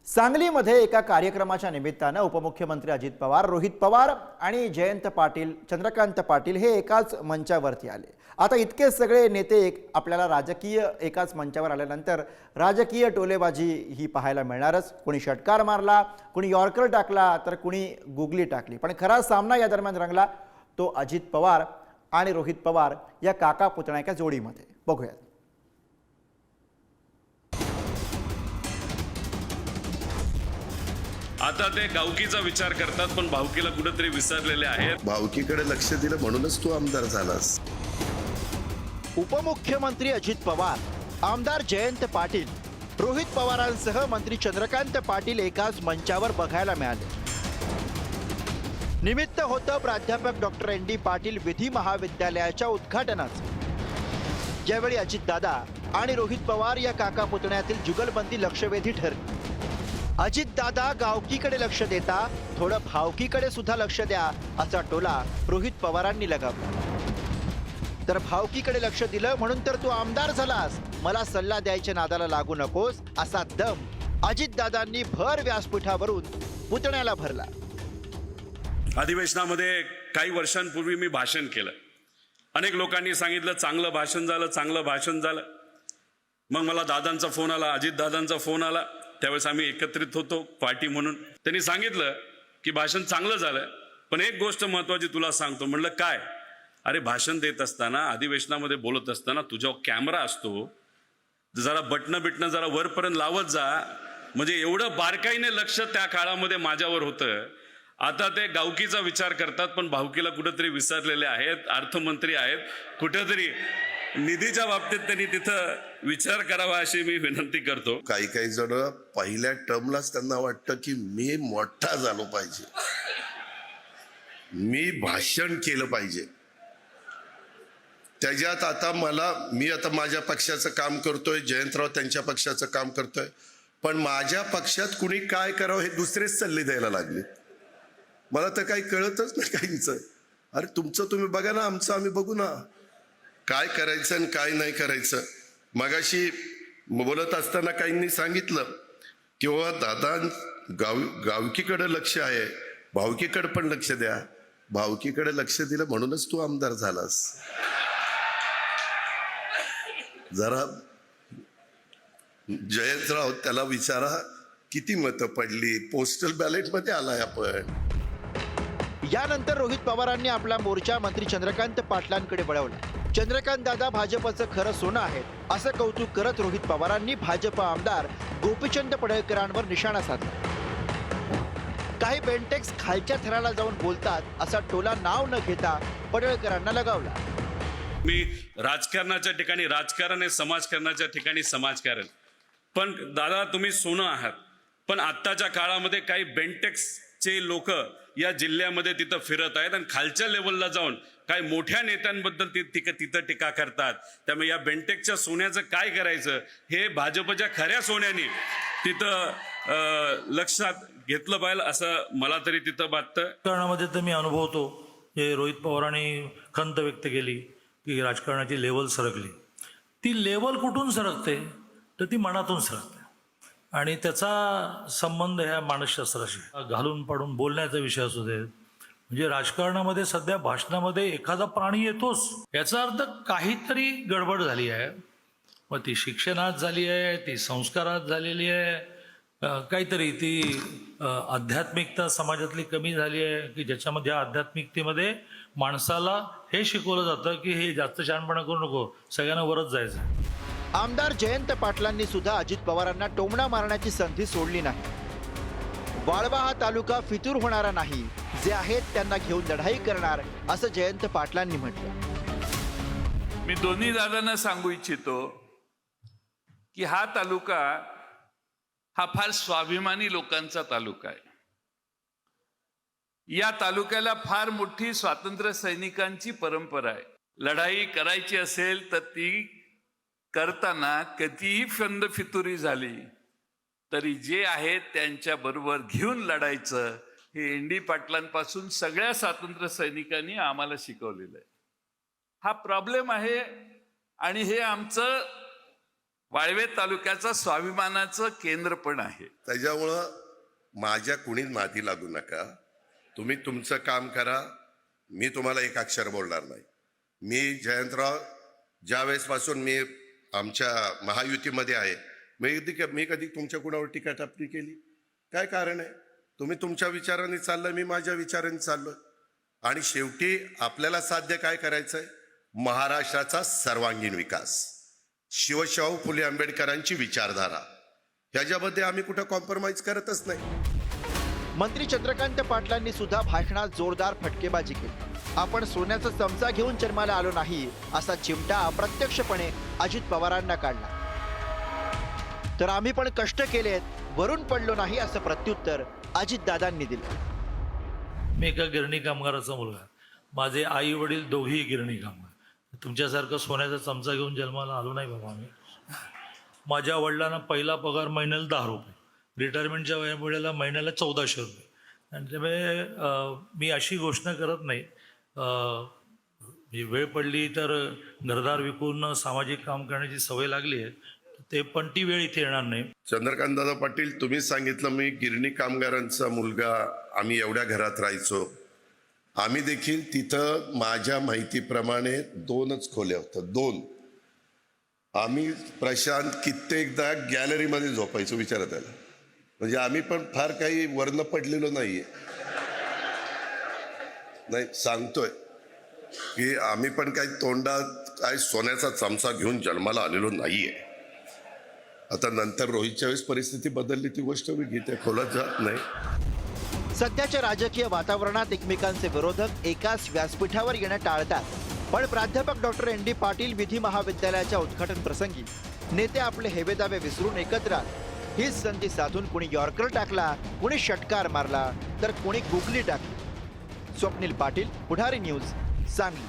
सांगलीमध्ये एका कार्यक्रमाच्या निमित्तानं उपमुख्यमंत्री अजित पवार, रोहित पवार आणि जयंत पाटील, चंद्रकांत पाटील हे एकाच मंचावरती आले। आता इतके सगळे नेते आपल्याला राजकीय एकाच मंचावर आल्यानंतर राजकीय टोलेबाजी ही पाहायला मिळणारच। कोणी षटकार मारला, कोणी यॉर्कर टाकला, तर कोणी गुगली टाकली, पण खरा सामना या दरम्यान रंगला तो अजित पवार आणि रोहित पवार या काका पुतण्याच्या जोडीमध्ये। बघूया। आता ते गावकीचा विचार करतात, पण भावकीला कुठेतरी विसरलेले आहेत। भावकीकडे लक्ष दिलं म्हणूनच तू आमदार झालास। उपमुख्यमंत्री अजित पवार, आमदार जयंत पाटील, रोहित पवारांसह मंत्री चंद्रकांत पाटील एकाच मंचावर बघायला मिळाले। निमित्त होतं प्राध्यापक डॉक्टर ND पाटील विधी महाविद्यालयाच्या उद्घाटनाचं। ज्यावेळी अजितदादा आणि रोहित पवार या काका पुतण्यातील जुगलबंदी लक्षवेधी ठरली। अजितदादा गावकीकडे लक्ष देता थोडं भावकीकडे सुद्धा लक्ष द्या असा टोला रोहित पवारांनी लगावला। तर भावकीकडे लक्ष दिलं म्हणून तर तू आमदार झालास, मला सल्ला द्यायच्या नादाला लागू नकोस असा दम अजितदादांनी भर व्यासपीठावरून पुतण्याला भरला। अधिवेशनामध्ये काही वर्षांपूर्वी मी भाषण केलं। अनेक लोकांनी सांगितलं चांगलं भाषण झालं, चांगलं भाषण झालं। मग मला दादांचा फोन आला, अजित दादांचा फोन आला। त्यावेळेस आम्ही एकत्रित होतो पार्टी म्हणून। त्यांनी सांगितलं की भाषण चांगलं झालं, पण एक गोष्ट महत्वाची तुला सांगतो। म्हणलं काय? अरे भाषण देत असताना, अधिवेशनामध्ये बोलत असताना तुझ्यावर कॅमेरा असतो, जरा बटणं जरा वरपर्यंत लावत जा, म्हणजे एवढं बारकाईने लक्ष त्या काळामध्ये माझ्यावर होतं। आता ते गावकीचा विचार करतात, पण भावकीला कुठेतरी विसरलेले आहेत। अर्थमंत्री आहेत, कुठेतरी निधीच्या बाबतीत त्यांनी तिथं विचार करावा अशी मी विनंती करतो। काही जण पहिल्या टर्मलाच त्यांना वाटतं की मी मोठा झालो पाहिजे, मी भाषण केलं पाहिजे। त्याच्यात आता मी आता माझ्या पक्षाचं काम करतोय, जयंतराव त्यांच्या पक्षाचं काम करतोय, पण माझ्या पक्षात कुणी काय करावं हे दुसरेच सल्ले द्यायला लागले। मला तर काही कळतच नाही काहींचं। अरे तुमचं तुम्ही बघा ना, आमचं आम्ही बघू ना, काय करायचं आणि काय नाही करायचं। मगाशी बोलत असताना काहींनी सांगितलं किंवा दादा गावकीकडे लक्ष आहे, भावकीकडे पण लक्ष द्या। भावकीकडे लक्ष दिलं म्हणूनच तू आमदार झालास। जरा जयंतराव त्याला विचारा किती मतं पडली, पोस्टल बॅलेट मध्ये आलाय आपण। यानंतर रोहित पवारांनी आपला मोर्चा मंत्री चंद्रकांत पाटलांकडे वळवला। चंद्रकांत दादा भाजपचं खरं सोनं आहेत असं कौतुक करत रोहित पवारांनी भाजप आमदार गोपीचंद पडळकरांवर निशाणा साधला। काही बेंटेक्स खालच्या थराला जाऊन बोलतात असा टोला नाव न घेता पडळकरांना लगावला। मी राजकारणाच्या ठिकाणी राजकारण आहे, समाजकारणाच्या ठिकाणी समाजकारण। पण दादा तुम्ही सोनं आहात, पण आत्ताच्या काळामध्ये काही बेंटेक्सचे लोक या जिल्ह्यामध्ये तिथं फिरत आहेत आणि खालच्या लेवलला जाऊन काही मोठ्या नेत्यांबद्दल तिथं टीका करतात। त्यामुळे या बेंटेकच्या सोन्याचं काय करायचं हे भाजपच्या खऱ्या सोन्याने तिथं लक्षात घेतलं पाहिजे असं मला तरी तिथं वाटतं। राजकारणामध्ये तर मी अनुभवतो, जे रोहित पवारांनी खंत व्यक्त केली की राजकारणाची लेवल सरकली। ती लेवल कुठून सरकते तर ती मनातून सरकते, आणि त्याचा संबंध ह्या मानसशास्त्राशी घालून पाडून बोलण्याचा विषय असू दे। म्हणजे राजकारणामध्ये सध्या भाषणामध्ये एखादा प्राणी येतोच, याचा अर्थ काहीतरी गडबड झाली आहे। मग ती शिक्षणात झाली आहे, ती संस्कारात झालेली आहे, काहीतरी ती आध्यात्मिकता समाजातली कमी झाली आहे की ज्याच्यामध्ये आध्यात्मिकतेमध्ये माणसाला हे शिकवलं जातं की हे जास्त शहाणपणा करू नको, सगळ्यांना वरच जायचं। आमदार जयंत पाटलांनी सुद्धा अजित पवारांना टोमणा मारण्याची संधी सोडली नाही। वाळवा हा तालुका फितूर होणारा नाही, जे आहेत त्यांना घेऊन लढाई करणार असं जयंत पाटलांनी म्हटलं। मी दोन्ही दादांना सांगू इच्छितो की हा तालुका हा फार स्वाभिमानी लोकांचा तालुका आहे। या तालुक्याला फार मोठी स्वातंत्र्य सैनिकांची परंपरा आहे। लढाई करायची असेल तर ती करताना कधीही फंद फितुरी झाली तरी जे आहेत त्यांच्या बरोबर घेऊन लढायचं, हे ND पाटलांपासून सगळ्या स्वातंत्र्य सैनिकांनी आम्हाला शिकवलेलं आहे। हा प्रॉब्लेम आहे आणि हे आमचं वाळवे तालुक्याचं स्वाभिमानाचं केंद्र पण आहे. त्याच्यामुळं माझ्या कुणी माती लागू नका. तुम्ही तुमचं काम करा. मी तुम्हाला एक अक्षर बोलणार नाही. मी जयंतराव ज्यावेळेसपासून मी आमच्या महायुतीमध्ये आहे, मी कधी तुमच्या कुणावर टीका टापणी केली? काय कारण आहे? तुम्ही तुमच्या विचाराने चाललं, मी माझ्या विचाराने चाललोय. आणि शेवटी आपल्याला साध्य काय करायचंय? महाराष्ट्राचा सर्वांगीण विकास, शिवशाहू फुले आंबेडकरांची विचारधारा, ह्याच्यामध्ये आम्ही कुठं कॉम्प्रोमाइज करतच नाही. मंत्री चंद्रकांत पाटलांनी सुद्धा भाषणात जोरदार फटकेबाजी केली. आपण सोन्याचा चमचा घेऊन जन्माला आलो नाही असा चिमटा अप्रत्यक्षपणे अजित पवारांना काढला. तर आम्ही पण कष्ट केलेत, वरून पडलो नाही असं प्रत्युत्तर अजितदादांनी दिलं. मी एका गिरणी कामगाराचा मुलगा. माझे आई वडील दोघेही गिरणी कामगार. तुमच्यासारखं सोन्याचा चमचा घेऊन जन्माला आलो नाही बाबा आम्ही. माझ्या वडिलांना पहिला पगार महिन्याला 10 रुपये, रिटायरमेंटच्या वेळेला महिन्याला 1400 रुपये. आणि त्यामुळे मी अशी घोषणा करत नाही. वेळ पडली तर घरदार विकून सामाजिक काम करण्याची सवय लागली आहे, ते पण ती वेळ इथे येणार नाही. चंद्रकांत दादा पाटील, तुम्ही सांगितलं मी गिरणी कामगारांचा मुलगा, आम्ही एवढ्या घरात राहायचो. आम्ही देखील तिथं माझ्या माहितीप्रमाणे 2च खोल्या होत्या, 2. आम्ही प्रशांत कित्येकदा गॅलरीमध्ये झोपायचो. विचारा त्याला. म्हणजे आम्ही पण फार काही वर्ण पडलेलो नाहीये. नाही, सांगतोय की आम्ही पण काही तोंडात काय सोन्याचा चमचा घेऊन जन्माला आलेलो नाहीये. आता नंतर रोहितच्या वेळेस परिस्थिती बदलली, ती गोष्ट मी घेते, खोलात जात नाही. सध्याच्या राजकीय वातावरणात एकमेकांचे विरोधक एकाच व्यासपीठावर येणं टाळतात. पण प्राध्यापक डॉक्टर ND पाटील विधी महाविद्यालयाच्या उद्घाटन प्रसंगी नेते आपले हेवेदावे विसरून एकत्र आले. हीच संधी साधून कुणी यॉर्कर टाकला, कुणी षटकार मारला, तर कुणी गुगली टाकली. स्वप्नील पाटील, पुढारी न्यूज, सांगली.